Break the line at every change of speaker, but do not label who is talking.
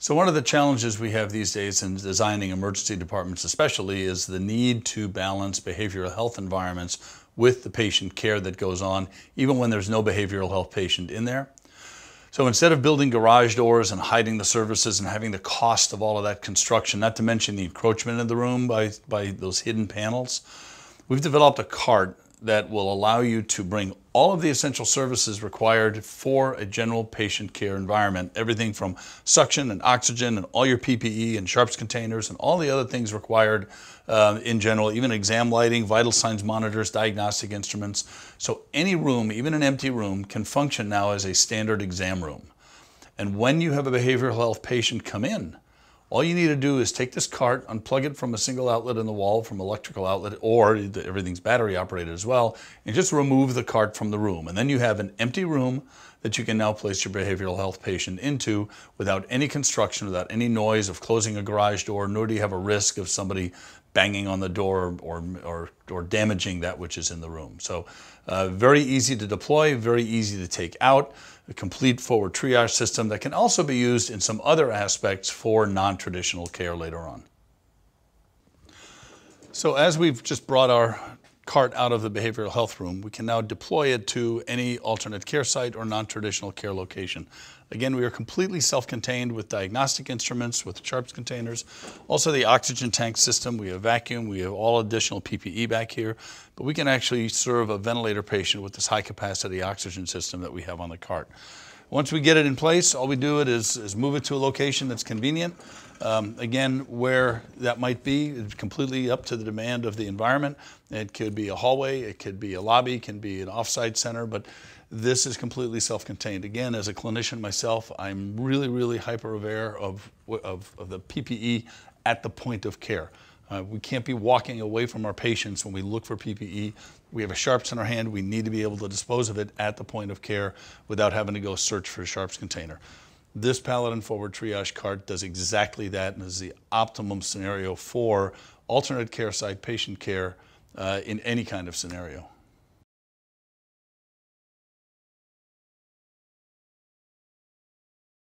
So one of the challenges we have these days in designing emergency departments especially is the need to balance behavioral health environments with the patient care that goes on, even when there's no behavioral health patient in there. So instead of building garage doors and hiding the services and having the cost of all of that construction, not to mention the encroachment in the room by those hidden panels, we've developed a cart that will allow you to bring all of the essential services required for a general patient care environment. Everything from suction and oxygen and all your PPE and sharps containers and all the other things required in general, even exam lighting, vital signs monitors, diagnostic instruments. So any room, even an empty room, can function now as a standard exam room. And when you have a behavioral health patient come in, all you need to do is take this cart, unplug it from a single outlet in the wall, from electrical outlet, or everything's battery operated as well, and just remove the cart from the room. And then you have an empty room that you can now place your behavioral health patient into without any construction, without any noise of closing a garage door, nor do you have a risk of somebody banging on the door or damaging that which is in the room. So very easy to deploy, very easy to take out. A complete forward triage system that can also be used in some other aspects for non-traditional care later on. So as we've just brought our cart out of the behavioral health room, we can now deploy it to any alternate care site or non-traditional care location. Again, we are completely self-contained with diagnostic instruments, with sharps containers, also the oxygen tank system. We have vacuum, we have all additional PPE back here, but we can actually serve a ventilator patient with this high-capacity oxygen system that we have on the cart. Once we get it in place, all we do is move it to a location that's convenient. Again, where that might be, it's completely up to the demand of the environment. It could be a hallway, it could be a lobby, it can be an off-site center, but this is completely self-contained. Again, as a clinician myself, I'm really hyper aware of the PPE at the point of care. We can't be walking away from our patients when we look for PPE. We have a sharps in our hand. We need to be able to dispose of it at the point of care without having to go search for a sharps container. This Paladin forward triage cart does exactly that and is the optimum scenario for alternate care site patient care in any kind of scenario.